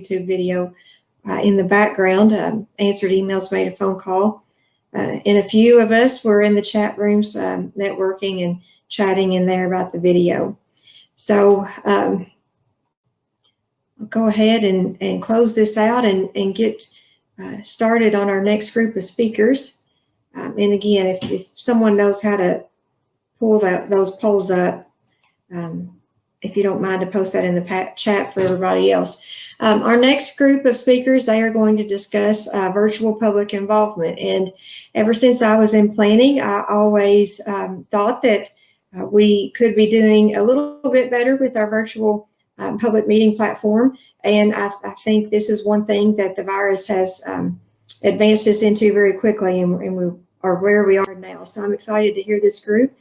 YouTube video in the background, answered emails, made a phone call. And a few of us were in the chat rooms networking and chatting in there about the video. So I'll go ahead and close this out and get started on our next group of speakers. And again, if someone knows how to pull those polls up, if you don't mind to post that in the chat for everybody else. Our next group of speakers, they are going to discuss virtual public involvement. And ever since I was in planning, I always thought that we could be doing a little bit better with our virtual public meeting platform. And I think this is one thing that the virus has advanced us into very quickly, and we are where we are now. So I'm excited to hear this group.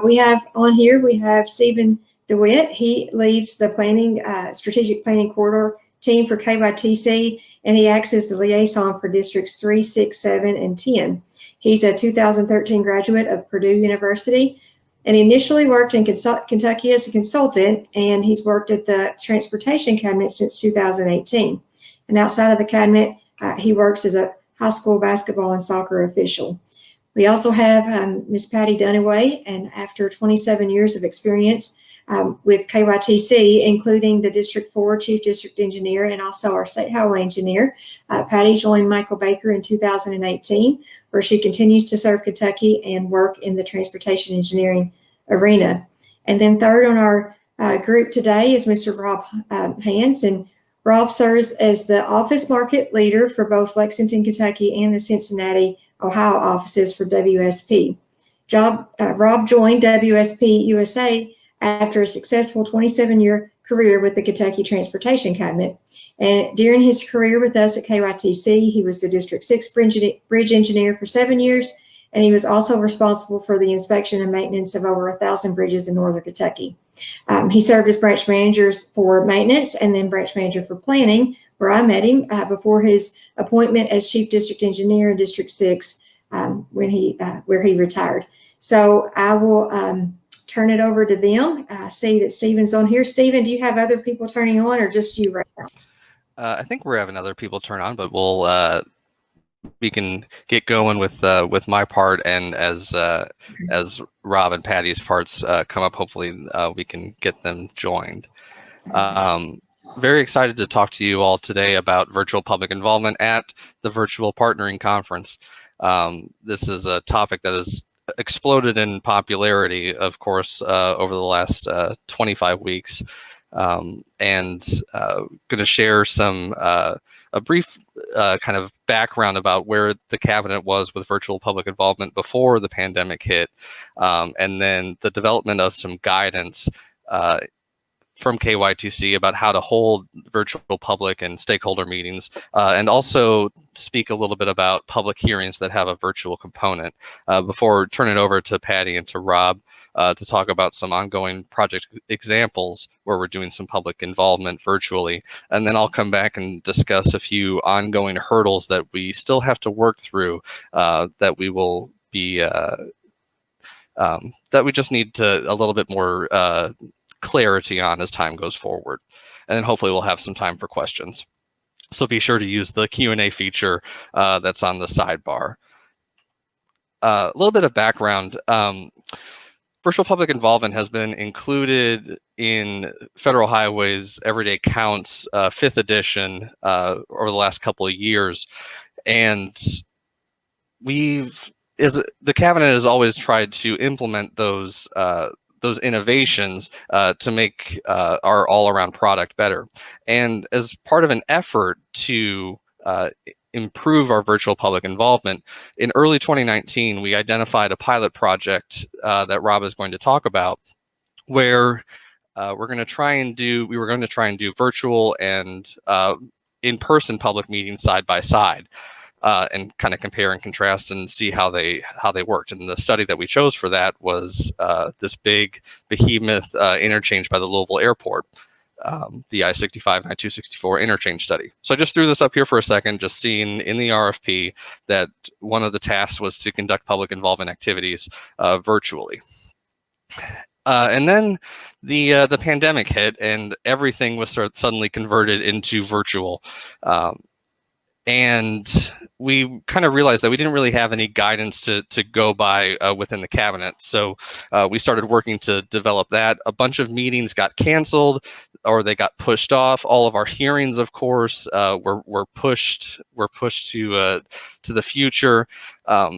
We have Stephen DeWitt. He leads the planning, strategic planning corridor team for KYTC, and he acts as the liaison for districts 3, 6, 7, and 10. He's a 2013 graduate of Purdue University, and he initially worked in Kentucky as a consultant, and he's worked at the Transportation Cabinet since 2018. And outside of the cabinet, he works as a high school basketball and soccer official. We also have Ms. Patty Dunaway, and after 27 years of experience with KYTC, including the District 4 Chief District Engineer and also our State Highway Engineer, Patty joined Michael Baker in 2018, where she continues to serve Kentucky and work in the transportation engineering arena. And then third on our group today is Mr. Rob Hans, and Rob serves as the office market leader for both Lexington, Kentucky and the Cincinnati, Ohio offices for WSP. Rob joined WSP USA after a successful 27-year career with the Kentucky Transportation Cabinet. And during his career with us at KYTC, he was the District 6 bridge engineer for 7 years, and he was also responsible for the inspection and maintenance of over 1,000 bridges in northern Kentucky. He served as branch manager for maintenance and then branch manager for planning, where I met him before his appointment as Chief District Engineer in District 6 where he retired. So I will turn it over to them. I see that Stephen's on here. Stephen, do you have other people turning on or just you right now? I think we're having other people turn on, but we can get going with my part, and as Rob and Patty's parts come up, hopefully we can get them joined. Very excited to talk to you all today about virtual public involvement at the Virtual Partnering Conference. This is a topic that has exploded in popularity, of course, over the last 25 weeks, and going to share a brief kind of background about where the cabinet was with virtual public involvement before the pandemic hit, and then the development of some guidance from KYTC about how to hold virtual public and stakeholder meetings, and also speak a little bit about public hearings that have a virtual component, before turning it over to Patty and to Rob to talk about some ongoing project examples where we're doing some public involvement virtually. And then I'll come back and discuss a few ongoing hurdles that we still have to work through, that we will be, that we just need to a little bit more clarity on as time goes forward. And then hopefully we'll have some time for questions. So be sure to use the Q&A feature that's on the sidebar. A little bit of background. Virtual public involvement has been included in Federal Highways Everyday Counts 5th edition over the last couple of years. And the cabinet has always tried to implement those innovations to make our all-around product better. And as part of an effort to improve our virtual public involvement, in early 2019, we identified a pilot project that Rob is going to talk about, where we were going to try and do virtual and in-person public meetings side by side. And kind of compare and contrast and see how they worked. And the study that we chose for that was this big behemoth interchange by the Louisville airport, the I-65 and I-264 interchange study. So I just threw this up here for a second, just seeing in the RFP that one of the tasks was to conduct public involvement activities virtually. And then the pandemic hit, and everything was suddenly converted into virtual. And we kind of realized that we didn't really have any guidance to go by within the cabinet. So we started working to develop that. A bunch of meetings got canceled or they got pushed off. All of our hearings, of course, were pushed to the future.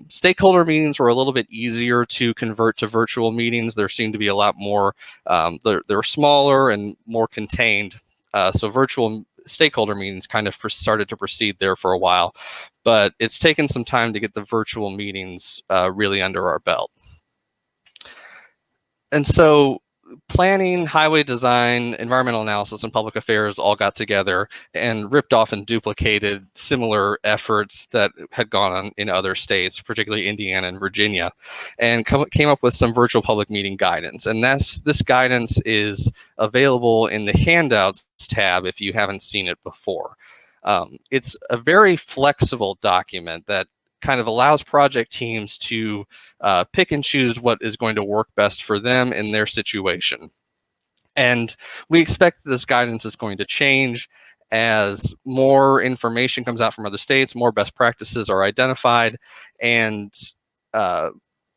Stakeholder meetings were a little bit easier to convert to virtual meetings. There seemed to be a lot more, they're smaller and more contained. So virtual stakeholder meetings kind of started to proceed there for a while, but it's taken some time to get the virtual meetings really under our belt. And so planning, highway design, environmental analysis, and public affairs all got together and ripped off and duplicated similar efforts that had gone on in other states, particularly Indiana and Virginia, and came up with some virtual public meeting guidance. And this guidance is available in the handouts tab if you haven't seen it before. It's a very flexible document that kind of allows project teams to pick and choose what is going to work best for them in their situation. And we expect that this guidance is going to change as more information comes out from other states, more best practices are identified, and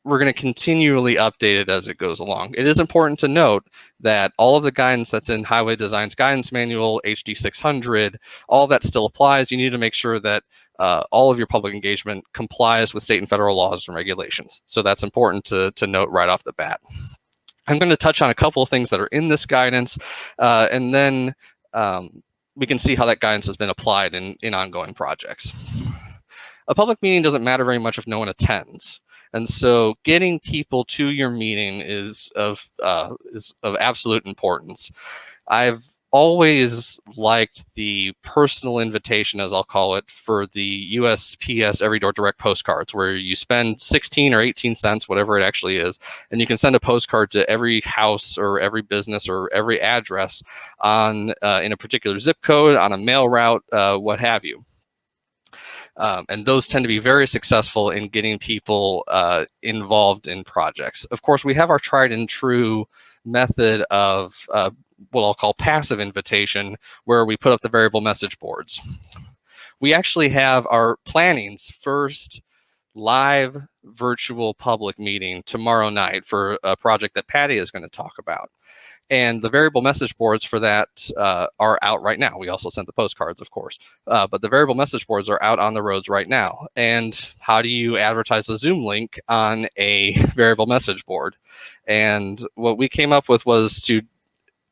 we're going to continually update it as it goes along. It is important to note that all of the guidance that's in Highway Design's Guidance Manual, HD 600, all that still applies. You need to make sure that all of your public engagement complies with state and federal laws and regulations. So that's important to note right off the bat. I'm going to touch on a couple of things that are in this guidance, and then we can see how that guidance has been applied in ongoing projects. A public meeting doesn't matter very much if no one attends. And so getting people to your meeting is of absolute importance. I've always liked the personal invitation, as I'll call it, for the USPS Every Door Direct postcards, where you spend 16 or 18 cents, whatever it actually is, and you can send a postcard to every house or every business or every address on in a particular zip code, on a mail route, what have you. And those tend to be very successful in getting people involved in projects. Of course, we have our tried and true method of what I'll call passive invitation, where we put up the variable message boards. We actually have our planning's first live virtual public meeting tomorrow night for a project that Patty is going to talk about. And the variable message boards for that are out right now. We also sent the postcards, of course, but the variable message boards are out on the roads right now. And how do you advertise a Zoom link on a variable message board? And what we came up with was to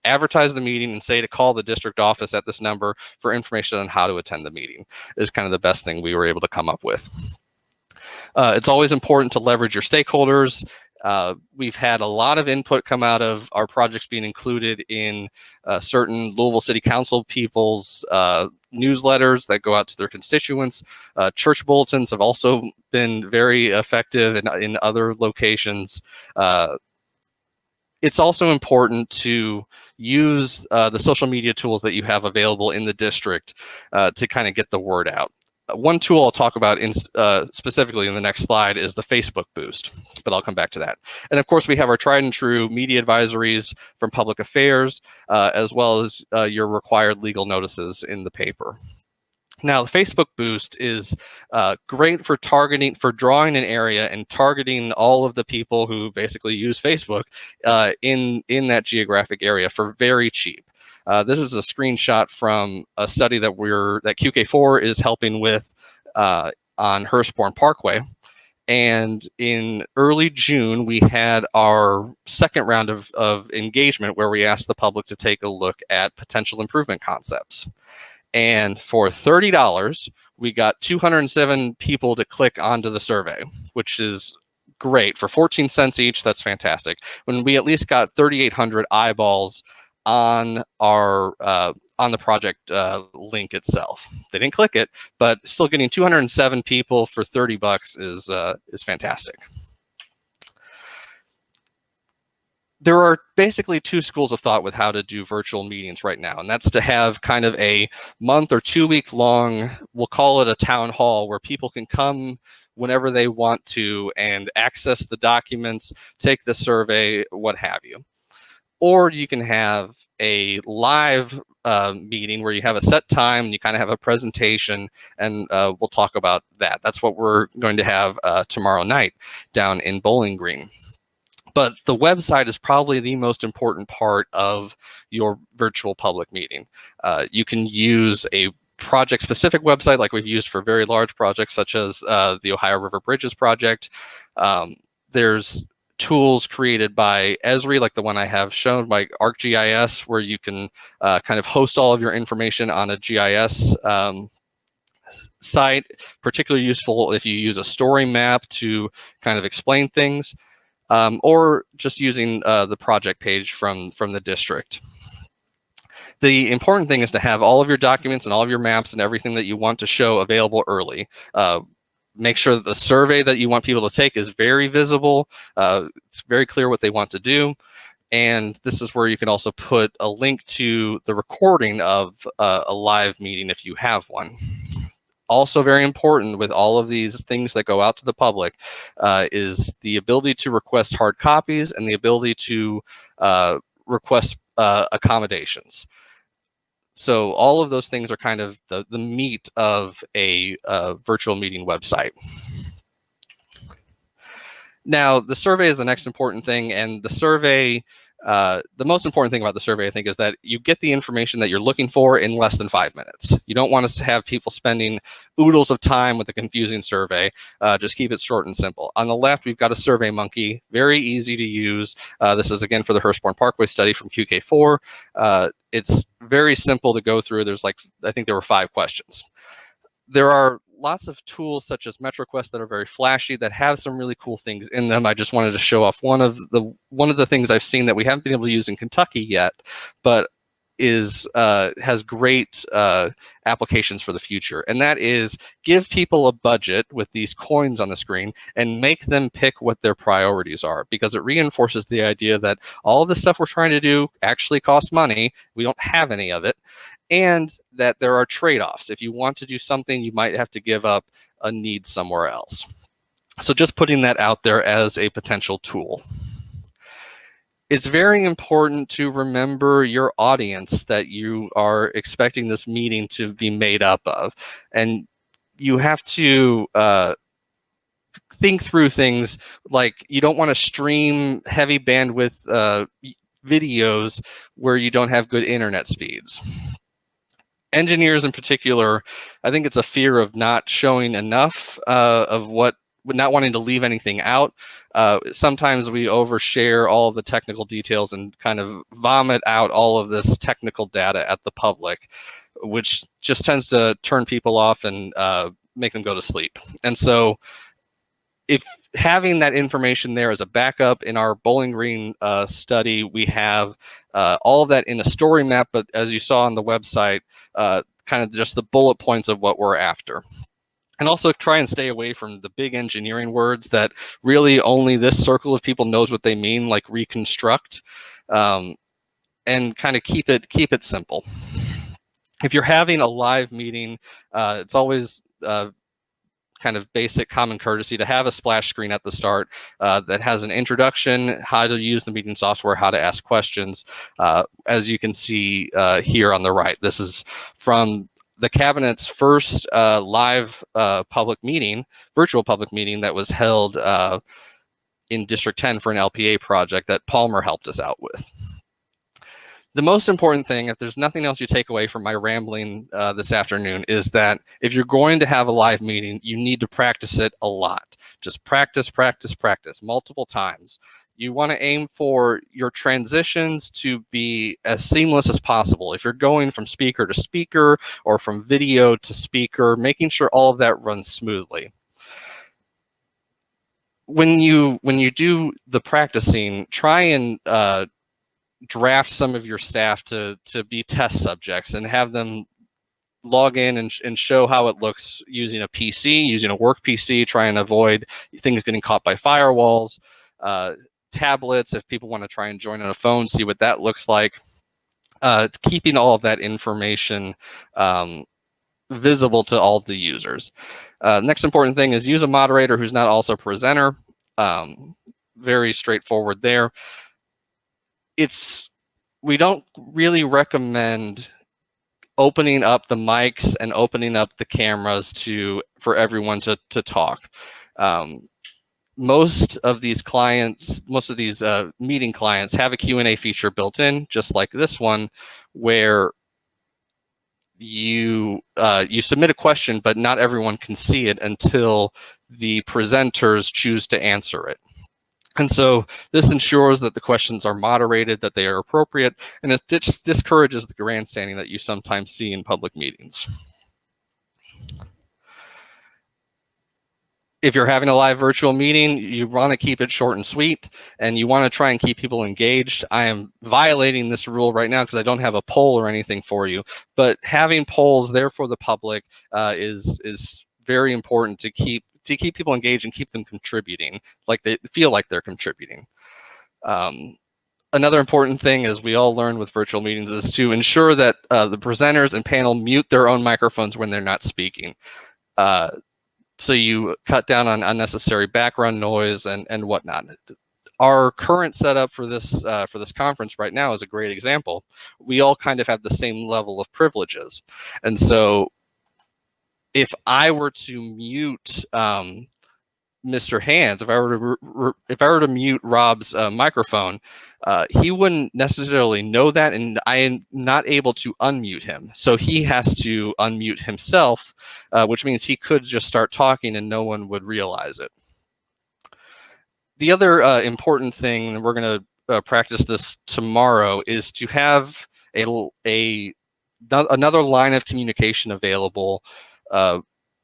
advertise the meeting and say to call the district office at this number for information on how to attend the meeting is kind of the best thing we were able to come up with. It's always important to leverage your stakeholders. We've had a lot of input come out of our projects being included in certain Louisville City Council people's newsletters that go out to their constituents. Church bulletins have also been very effective in other locations. It's also important to use the social media tools that you have available in the district to kind of get the word out. One tool I'll talk about specifically in the next slide is the Facebook boost, but I'll come back to that. And of course, we have our tried and true media advisories from public affairs, as well as your required legal notices in the paper. Now, the Facebook boost is great for drawing an area and targeting all of the people who basically use Facebook in that geographic area for very cheap. This is a screenshot from a study that QK4 is helping with on Hurstbourne Parkway. And in early June, we had our second round of engagement where we asked the public to take a look at potential improvement concepts. And for $30, we got 207 people to click onto the survey, which is great. For 14 cents each, that's fantastic. When we at least got 3,800 eyeballs on our on the project link itself. They didn't click it, but still getting 207 people for $30 is fantastic. There are basically two schools of thought with how to do virtual meetings right now, and that's to have kind of a month or 2 week long, we'll call it a town hall, where people can come whenever they want to and access the documents, take the survey, what have you. or you can have a live meeting where you have a set time and you kind of have a presentation, and we'll talk about that. That's what we're going to have tomorrow night down in Bowling Green. But the website is probably the most important part of your virtual public meeting. You can use a project-specific website like we've used for very large projects such as the Ohio River Bridges project. There's tools created by Esri, like the one I have shown, by ArcGIS, where you can kind of host all of your information on a GIS site, particularly useful if you use a story map to kind of explain things. Or just using the project page from the district. The important thing is to have all of your documents and all of your maps and everything that you want to show available early. Make sure that the survey that you want people to take is very visible. It's very clear what they want to do. And this is where you can also put a link to the recording of a live meeting if you have one. Also very important with all of these things that go out to the public is the ability to request hard copies and the ability to request accommodations. So all of those things are kind of the meat of a virtual meeting website. Now, the survey is the next important thing, and the survey, the most important thing about the survey, I think, is that you get the information that you're looking for in less than 5 minutes. You don't want us to have people spending oodles of time with a confusing survey. Just keep it short and simple. On the left, we've got a Survey Monkey, very easy to use. This is, again, for the Hurstbourne Parkway study from QK4. It's very simple to go through. There's I think there were 5 questions. There are lots of tools such as MetroQuest that are very flashy that have some really cool things in them. I just wanted to show off one of the things I've seen that we haven't been able to use in Kentucky yet, but has great applications for the future. And that is give people a budget with these coins on the screen and make them pick what their priorities are, because it reinforces the idea that all of the stuff we're trying to do actually costs money. We don't have any of it. And that there are trade-offs. If you want to do something, you might have to give up a need somewhere else. So just putting that out there as a potential tool. It's very important to remember your audience that you are expecting this meeting to be made up of. And you have to think through things like you don't want to stream heavy bandwidth videos where you don't have good internet speeds. Engineers in particular, I think it's a fear of not showing enough of not wanting to leave anything out. Sometimes we overshare all of the technical details and kind of vomit out all of this technical data at the public, which just tends to turn people off and make them go to sleep. And so if having that information there as a backup, in our Bowling Green study, we have all of that in a story map, but as you saw on the website, kind of just the bullet points of what we're after. And also try and stay away from the big engineering words that really only this circle of people knows what they mean, like reconstruct, and kind of keep it simple. If you're having a live meeting, it's always kind of basic common courtesy to have a splash screen at the start that has an introduction, how to use the meeting software, how to ask questions. As you can see here on the right, this is from the Cabinet's first live public meeting, virtual public meeting that was held in District 10 for an LPA project that Palmer helped us out with. The most important thing, if there's nothing else you take away from my rambling this afternoon, is that if you're going to have a live meeting, you need to practice it a lot. Just practice, practice, practice multiple times. You want to aim for your transitions to be as seamless as possible. If you're going from speaker to speaker or from video to speaker, making sure all of that runs smoothly. When you do the practicing, try and draft some of your staff to be test subjects and have them log in and show how it looks using a PC, using a work PC, try and avoid things getting caught by firewalls, tablets, if people want to try and join on a phone, see what that looks like. Keeping all of that information visible to all the users. Next important thing is use a moderator who's not also a presenter. Very straightforward there. we don't really recommend opening up the mics and opening up the cameras for everyone to talk. Most of these meeting clients have a Q&A feature built in, just like this one, where you submit a question, but not everyone can see it until the presenters choose to answer it. And so this ensures that the questions are moderated, that they are appropriate, and it discourages the grandstanding that you sometimes see in public meetings. If you're having a live virtual meeting, you want to keep it short and sweet, and you want to try and keep people engaged. I am violating this rule right now because I don't have a poll or anything for you, but having polls there for the public is very important to keep people engaged and keep them contributing, like they feel like they're contributing. Another important thing, as we all learn with virtual meetings, is to ensure that the presenters and panel mute their own microphones when they're not speaking. So you cut down on unnecessary background noise and whatnot. Our current setup for this conference right now is a great example. We all kind of have the same level of privileges, and so if I were to mute Mr. Hands, if I were to mute Rob's microphone, he wouldn't necessarily know that, and I am not able to unmute him. So he has to unmute himself, which means he could just start talking and no one would realize it. The other important thing, and we're going to practice this tomorrow, is to have another line of communication available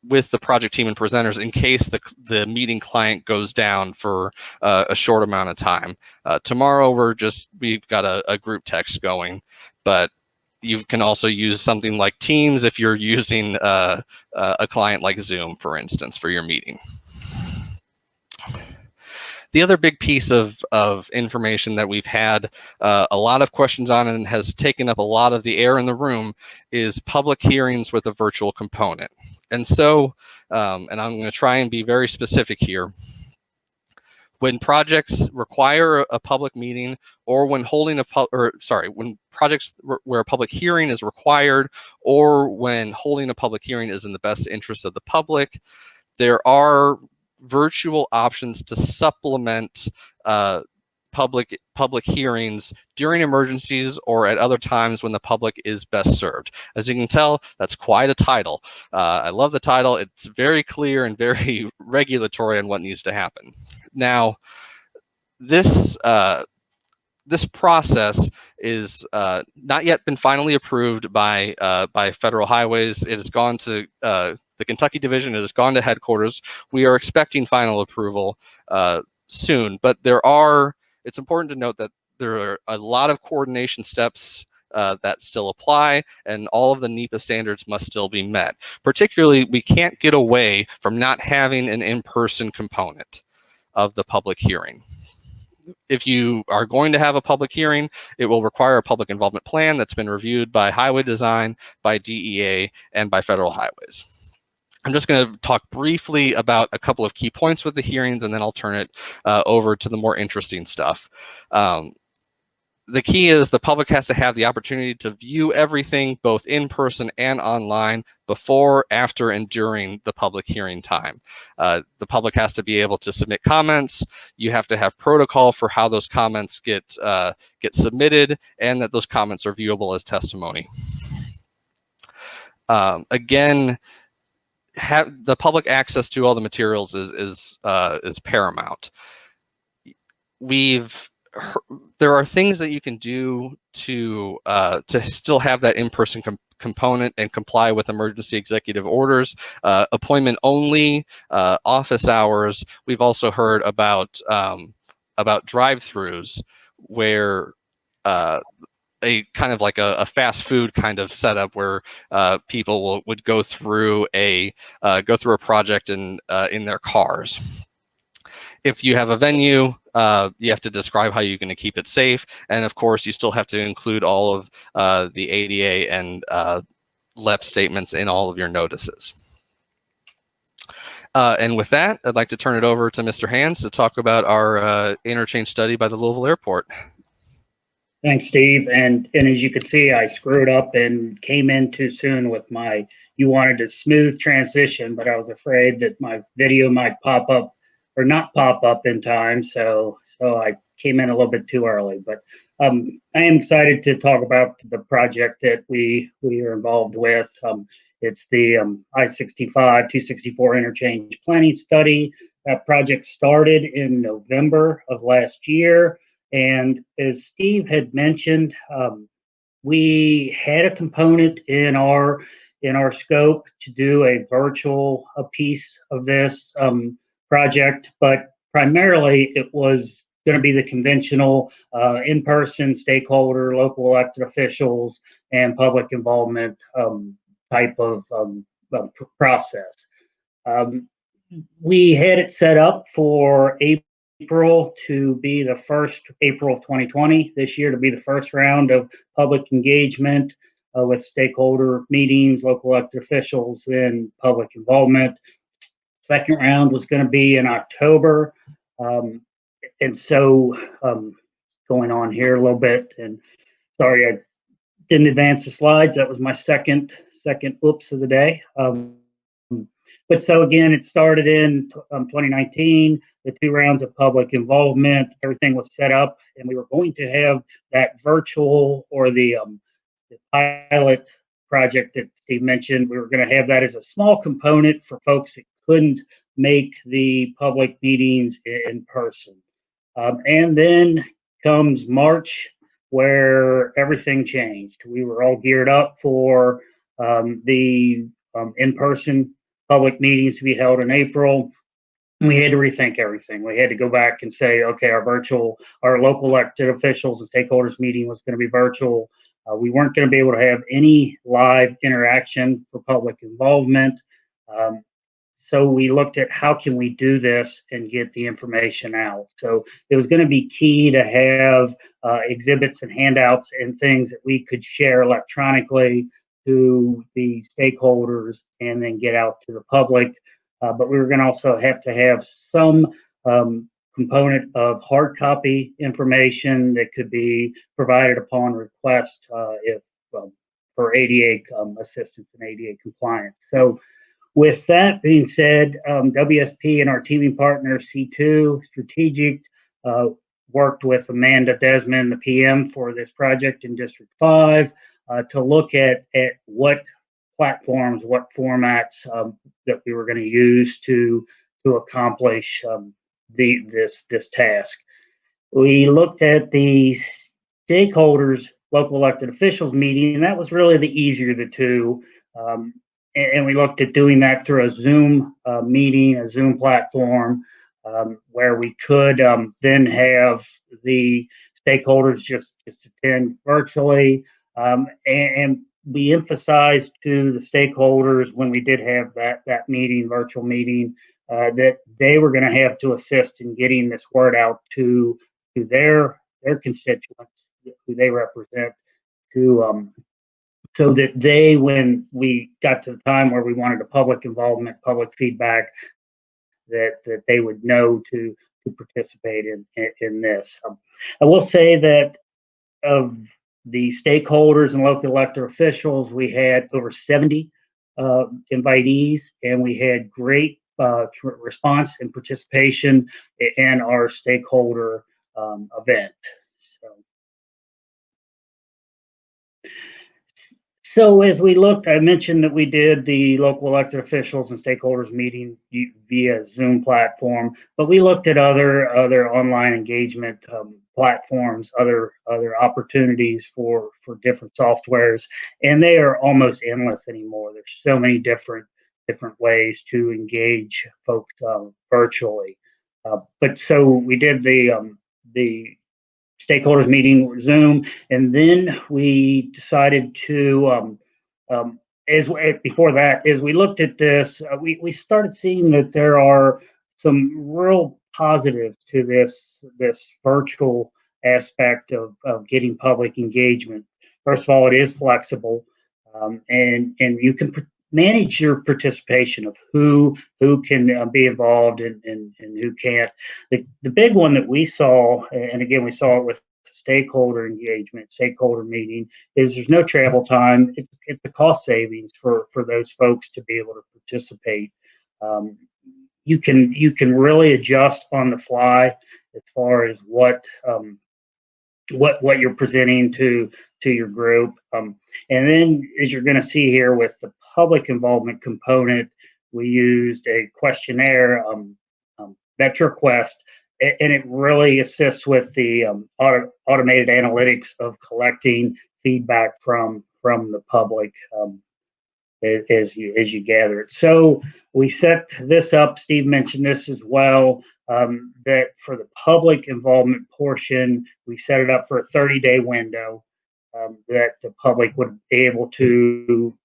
with the project team and presenters in case the meeting client goes down for a short amount of time. Tomorrow we've got a group text going, but you can also use something like Teams if you're using a client like Zoom, for instance, for your meeting. The other big piece of information that we've had a lot of questions on and has taken up a lot of the air in the room is public hearings with a virtual component. And so, and I'm going to try and be very specific here. When projects require a public meeting, or when when projects where a public hearing is required, or when holding a public hearing is in the best interest of the public, there are virtual options to supplement public hearings during emergencies or at other times when the public is best served. As you can tell, that's quite a title. I love the title. It's very clear and very regulatory on what needs to happen. Now, this process is not yet been finally approved by Federal Highways. It has gone to the Kentucky division. It has gone to headquarters. We are expecting final approval soon, but it's important to note that there are a lot of coordination steps that still apply, and all of the NEPA standards must still be met. Particularly, we can't get away from not having an in-person component of the public hearing. If you are going to have a public hearing, it will require a public involvement plan that's been reviewed by Highway Design, by DEA, and by Federal Highways. I'm just going to talk briefly about a couple of key points with the hearings, and then I'll turn it over to the more interesting stuff. The key is the public has to have the opportunity to view everything both in person and online before, after, and during the public hearing time. The public has to be able to submit comments. You have to have protocol for how those comments get submitted, and that those comments are viewable as testimony. Again, the public access to all the materials is paramount. There are things that you can do to still have that in-person component and comply with emergency executive orders, appointment only, office hours. We've also heard about drive-throughs where a kind of like a fast food kind of setup where people would go through a project in their cars. If you have a venue, you have to describe how you're going to keep it safe, and of course, you still have to include all of the ADA and LEP statements in all of your notices. And with that, I'd like to turn it over to Mr. Hands to talk about our interchange study by the Louisville Airport. Thanks, Steve. And as you can see, I screwed up and came in too soon with my, you wanted a smooth transition, but I was afraid that my video might pop up or not pop up in time. So I came in a little bit too early. But I am excited to talk about the project that we are involved with. It's the I-65-264 Interchange Planning Study. That project started in November of last year. And as Steve had mentioned, we had a component in our scope to do a piece of this project, but primarily it was going to be the conventional in-person stakeholder, local elected officials, and public involvement type of process. We had it set up for April to be the first, April of 2020, this year to be the first round of public engagement with stakeholder meetings, local elected officials, and public involvement. Second round was going to be in October. And so going on here a little bit, and sorry, I didn't advance the slides. That was my second oops of the day. But so again, it started in 2019, the 2 rounds of public involvement, everything was set up, and we were going to have that virtual or the pilot project that Steve mentioned. We were going to have that as a small component for folks that couldn't make the public meetings in person. And then comes March, where everything changed. We were all geared up for the in-person public meetings to be held in April. We had to rethink everything. We had to go back and say, okay, our local elected officials and stakeholders meeting was going to be virtual. We weren't going to be able to have any live interaction for public involvement. So we looked at how can we do this and get the information out. So it was going to be key to have exhibits and handouts and things that we could share electronically to the stakeholders and then get out to the public. But we were going to also have to have some component of hard copy information that could be provided upon request for ADA assistance and ADA compliance. So with that being said, WSP and our teaming partner C2 Strategic worked with Amanda Desmond, the PM for this project in District 5, to look at what platforms, what formats that we were going to use to accomplish this task. We looked at the stakeholders, local elected officials meeting, and that was really the easier of the two. And we looked at doing that through a Zoom meeting, a Zoom platform, where we could then have the stakeholders just attend virtually. And we emphasized to the stakeholders when we did have that meeting, virtual meeting, that they were going to have to assist in getting this word out to their constituents who they represent, to so that they, when we got to the time where we wanted a public involvement, public feedback, that they would know to participate in this. I will say that of the stakeholders and local elected officials, we had over 70 invitees, and we had great response and participation in our stakeholder event. So as we looked, I mentioned that we did the local elected officials and stakeholders meeting via Zoom platform, but we looked at other online engagement platforms, other opportunities for different softwares, and they are almost endless anymore. There's so many different ways to engage folks virtually. But so we did the stakeholders meeting with Zoom, and then we decided to, before that, as we looked at this, we started seeing that there are some real positives to this virtual aspect of getting public engagement. First of all, it is flexible, and you can manage your participation of who can be involved and who can't. The big one that we saw, and again we saw it with stakeholder engagement, stakeholder meeting, is there's no travel time. It's a cost savings for those folks to be able to participate. You can really adjust on the fly as far as what you're presenting to your group. And then, as you're going to see here with the public involvement component, we used a questionnaire, MetroQuest, and it really assists with the automated analytics of collecting feedback from the public as you gather it. So we set this up. Steve mentioned this as well. That for the public involvement portion, we set it up for a 30-day window that the public would be able to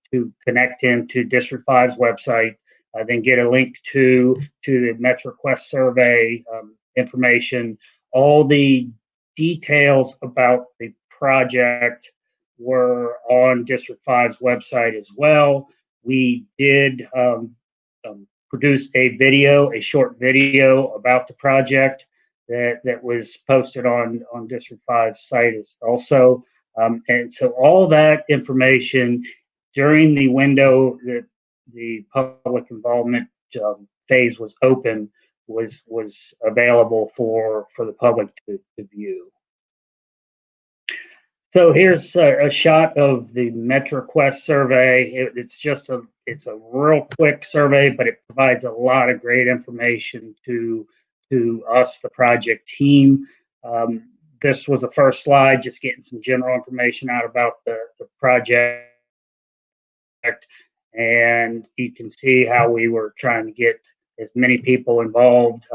connect into District 5's website, then get a link to the MetroQuest survey information. All the details about the project were on District 5's website as well. We did produce a short video about the project that was posted on District 5's site also. And so all that information during the window that the public involvement phase was open was available for the public to view. So here's a shot of the MetroQuest survey. It's a real quick survey, but it provides a lot of great information to us, the project team. This was the first slide, just getting some general information out about the project. And you can see how we were trying to get as many people involved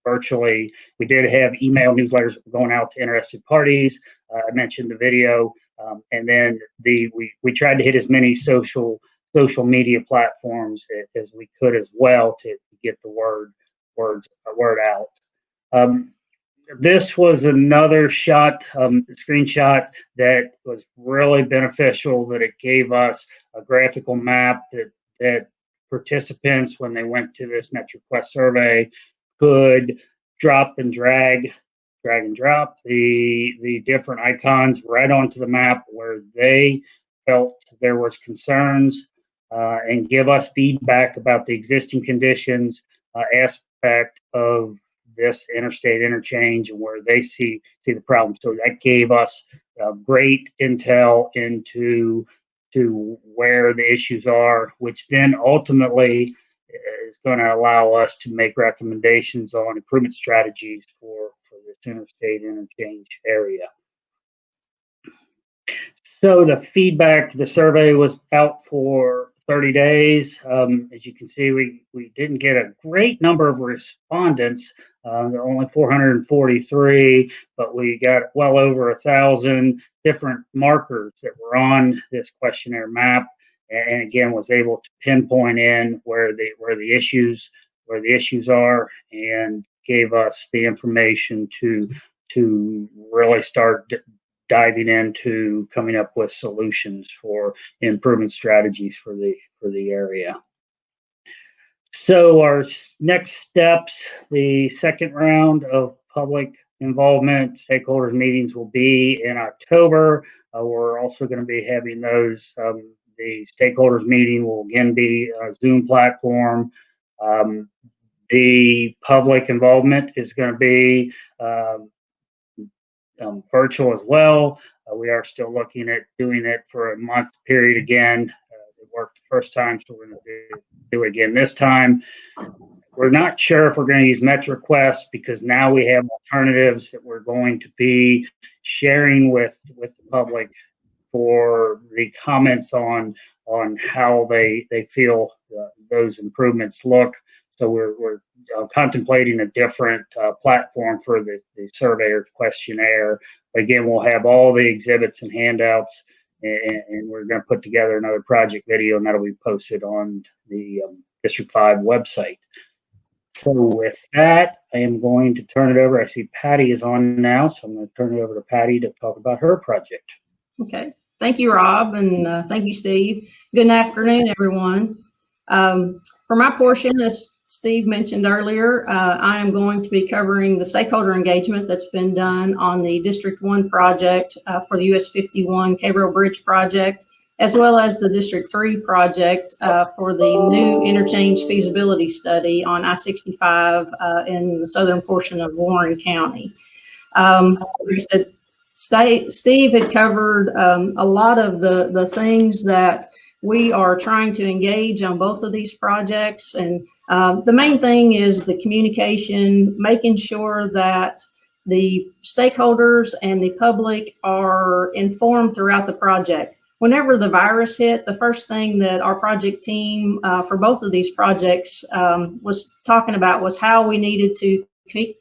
virtually. We did have email newsletters going out to interested parties. I mentioned the video, and then we tried to hit as many social media platforms as we could as well to get the word out. This was another screenshot that was really beneficial, that it gave us a graphical map that participants, when they went to this MetroQuest survey, could drag and drop the different icons right onto the map where they felt there was concerns, and give us feedback about the existing conditions aspect of this interstate interchange and where they see the problem. So that gave us great intel into where the issues are, which then ultimately is going to allow us to make recommendations on improvement strategies for this interstate interchange area. So the survey was out for 30 days. As you can see, we didn't get a great number of respondents. There are only 443, but we got well over 1,000 different markers that were on this questionnaire map, and again was able to pinpoint in where the issues are, and gave us the information to really start diving into coming up with solutions for improvement strategies for the area. So our next steps, the second round of public involvement stakeholders meetings will be in October. We're also going to be having those. The stakeholders meeting will again be a Zoom platform. The public involvement is going to be virtual as well. We are still looking at doing it for a month period again. It worked the first time, so we're going to do it again this time. We're not sure if we're going to use MetroQuest, because now we have alternatives that we're going to be sharing with the public for the comments on how they feel those improvements look. So we're contemplating a different platform for the survey or questionnaire. But again, we'll have all the exhibits and handouts, and we're going to put together another project video, and that'll be posted on the District 5 website. So with that, I am going to turn it over. I see Patty is on now, so I'm going to turn it over to Patty to talk about her project. Okay. Thank you, Rob, and thank you, Steve. Good afternoon, everyone. For my portion, as Steve mentioned earlier, I am going to be covering the stakeholder engagement that's been done on the District 1 project for the US 51 K-Rail Bridge project, as well as the District 3 project for the new interchange feasibility study on I-65 in the southern portion of Warren County. Like I said, Steve had covered a lot of the things that we are trying to engage on both of these projects. And the main thing is the communication, making sure that the stakeholders and the public are informed throughout the project. Whenever the virus hit, the first thing that our project team for both of these projects was talking about was how we needed to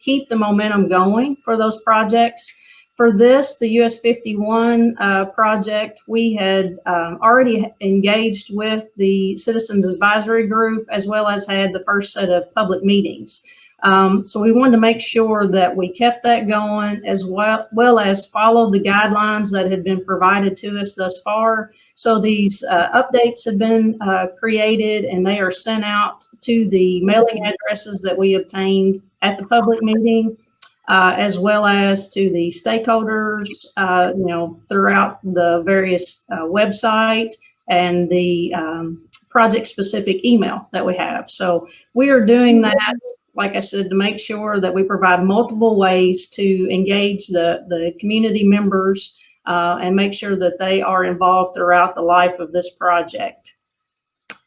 keep the momentum going for those projects. For this, the US 51 project, we had already engaged with the Citizens Advisory Group, as well as had the first set of public meetings. So we wanted to make sure that we kept that going, as well as followed the guidelines that had been provided to us thus far. So these updates have been created, and they are sent out to the mailing addresses that we obtained at the public meeting, as well as to the stakeholders, throughout the various website and the project-specific email that we have. So we are doing that, like I said, to make sure that we provide multiple ways to engage the community members and make sure that they are involved throughout the life of this project.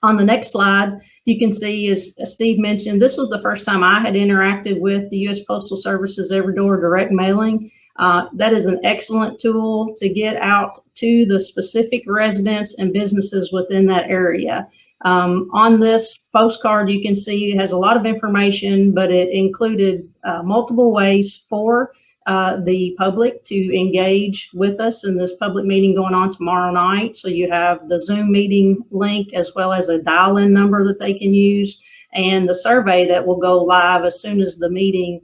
On the next slide, you can see, as Steve mentioned, this was the first time I had interacted with the U.S. Postal Service's Everdoor direct mailing. That is an excellent tool to get out to the specific residents and businesses within that area. On this postcard, you can see it has a lot of information, but it included multiple ways for the public to engage with us in this public meeting going on tomorrow night. So you have the Zoom meeting link, as well as a dial-in number that they can use, and the survey that will go live as soon as the meeting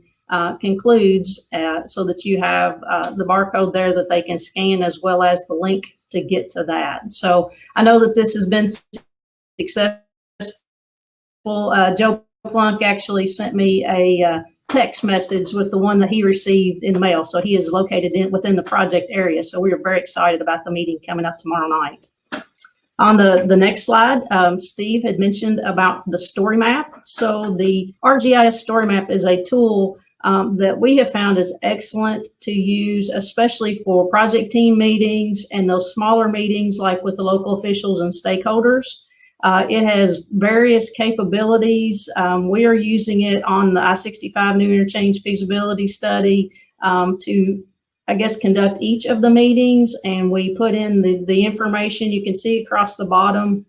concludes, so that you have the barcode there that they can scan, as well as the link to get to that. So I know that this has been successful. Joe Plunk actually sent me a text message with the one that he received in the mail. So he is located within the project area. So we are very excited about the meeting coming up tomorrow night. On the next slide, Steve had mentioned about the story map. So the ArcGIS story map is a tool that we have found is excellent to use, especially for project team meetings and those smaller meetings like with the local officials and stakeholders. It has various capabilities. We are using it on the I-65 new interchange feasibility study to, I guess, conduct each of the meetings, and we put in the information. You can see across the bottom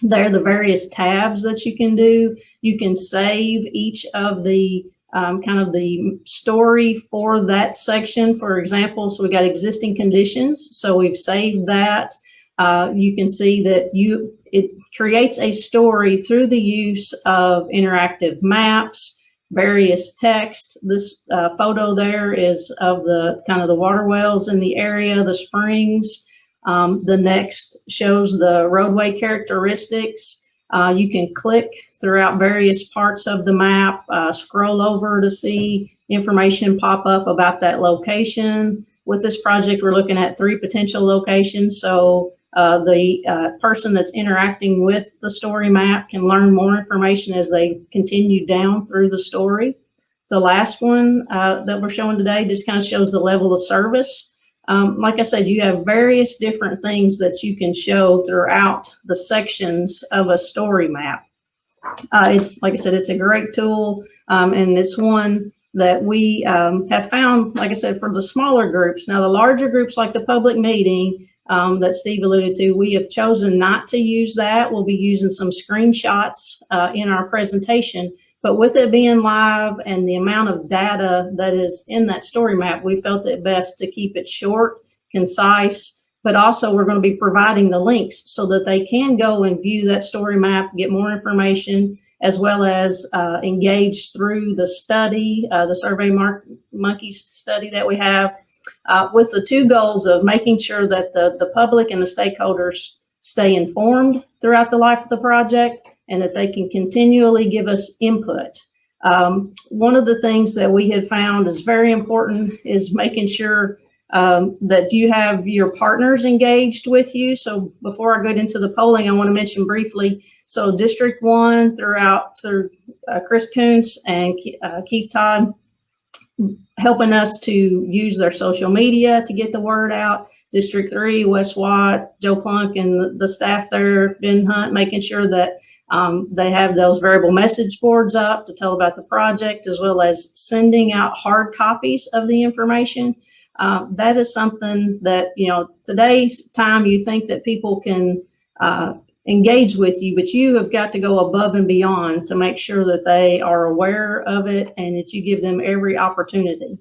there the various tabs that you can do. You can save each of the kind of the story for that section, for example. So we got existing conditions. So we've saved that. You can see that it creates a story through the use of interactive maps, various text. This photo there is of the kind of the water wells in the area, the springs. The next shows the roadway characteristics. You can click throughout various parts of the map, scroll over to see information pop up about that location. With this project, we're looking at 3 potential locations. So the person that's interacting with the story map can learn more information as they continue down through the story. The last one that we're showing today just kind of shows the level of service. Like I said, you have various different things that you can show throughout the sections of a story map. It's, like I said, it's a great tool, and it's one that we have found, like I said, for the smaller groups. Now, the larger groups, like the public meeting that Steve alluded to, we have chosen not to use that. We'll be using some screenshots in our presentation. But with it being live and the amount of data that is in that story map, we felt it best to keep it short, concise, but also we're going to be providing the links so that they can go and view that story map, get more information, as well as engage through the study, the Survey Monkey study that we have, with the 2 goals of making sure that the public and the stakeholders stay informed throughout the life of the project, and that they can continually give us input. One of the things that we have found is very important is making sure that you have your partners engaged with you. So before I get into the polling, I want to mention briefly, so District 1 through Chris Kuntz and Keith Todd, helping us to use their social media to get the word out. District 3, Wes Watt, Joe Plunk, and the staff there, Ben Hunt, making sure that they have those variable message boards up to tell about the project, as well as sending out hard copies of the information. That is something that, today's time, you think that people can engage with you, but you have got to go above and beyond to make sure that they are aware of it and that you give them every opportunity.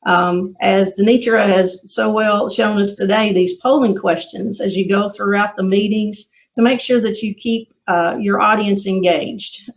As Denitra has so well shown us today, these polling questions as you go throughout the meetings to make sure that you keep your audience engaged.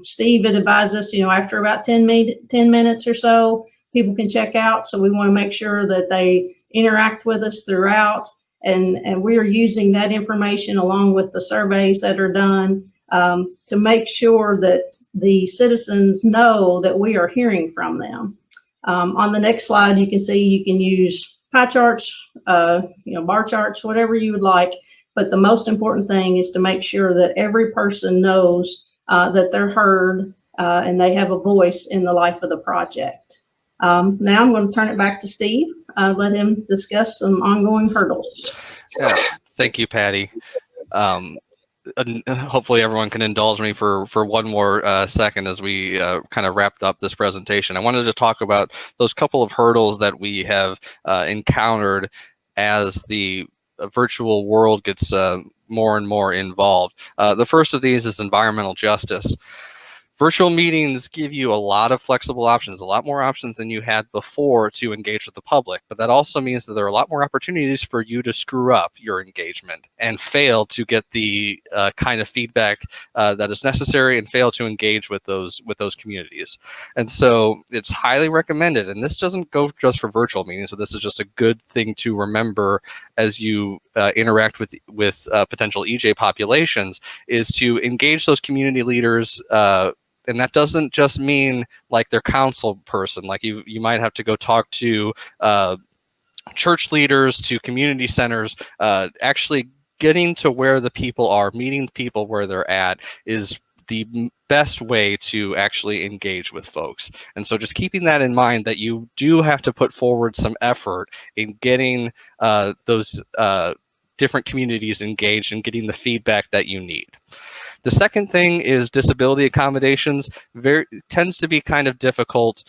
Steve had advised us, after about 10 minutes or so, people can check out. So we want to make sure that they interact with us throughout. And we are using that information along with the surveys that are done to make sure that the citizens know that we are hearing from them. On the next slide, you can see you can use pie charts, bar charts, whatever you would like. But the most important thing is to make sure that every person knows that they're heard and they have a voice in the life of the project. Now I'm going to turn it back to Steve. Let him discuss some ongoing hurdles. Yeah, thank you, Patty. Hopefully everyone can indulge me for one more second as we kind of wrapped up this presentation. I wanted to talk about those couple of hurdles that we have encountered as the virtual world gets more and more involved. The first of these is environmental justice. Virtual meetings give you a lot of flexible options, a lot more options than you had before to engage with the public. But that also means that there are a lot more opportunities for you to screw up your engagement and fail to get the kind of feedback that is necessary and fail to engage with those communities. And so it's highly recommended. And this doesn't go just for virtual meetings. So this is just a good thing to remember as you interact with potential EJ populations, is to engage those community leaders. And that doesn't just mean like their council person, like you might have to go talk to church leaders, to community centers. Actually getting to where the people are, meeting people where they're at is the best way to actually engage with folks. And so just keeping that in mind, that you do have to put forward some effort in getting those different communities engaged and getting the feedback that you need. The second thing is disability accommodations. Tends to be kind of difficult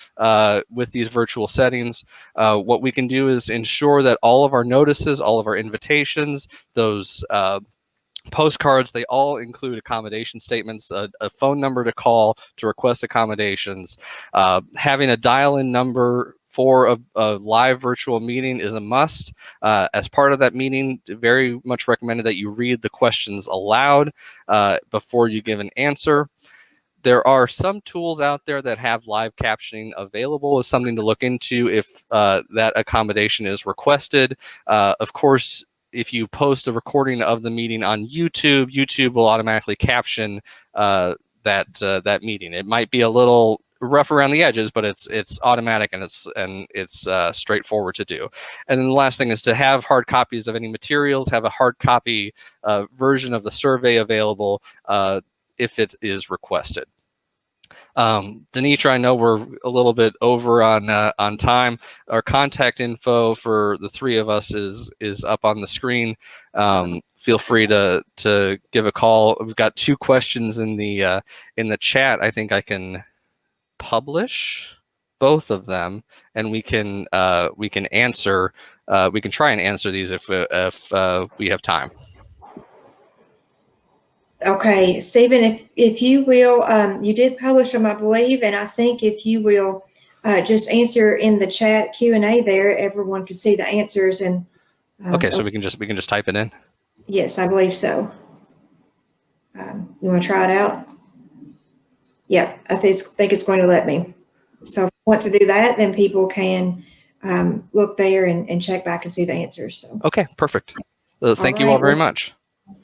with these virtual settings. What we can do is ensure that all of our notices, all of our invitations, those postcards, they all include accommodation statements, a phone number to call to request accommodations. Having a dial-in number for a live virtual meeting is a must. As part of that meeting, very much recommended that you read the questions aloud before you give an answer. There are some tools out there that have live captioning available as something to look into if that accommodation is requested. Of course, if you post a recording of the meeting on YouTube, YouTube will automatically caption that meeting. It might be a little rough around the edges, but it's automatic and it's straightforward to do. And then the last thing is to have hard copies of any materials, have a hard copy version of the survey available if it is requested. Denitra, I know we're a little bit over on time. Our contact info for the three of us is up on the screen. Feel free to give a call. We've got 2 questions in the chat. I think I can publish both of them, and we can answer. We can try and answer these if we have time. Okay, Stephen, if you will, you did publish them, I believe, and I think if you will just answer in the chat Q&A there, everyone can see the answers. And okay, so we can just type it in. Yes, I believe so. You want to try it out? Yeah, I think it's going to let me. So if you want to do that, then people can look there and check back and see the answers. So. Okay, perfect. Thank you all very much.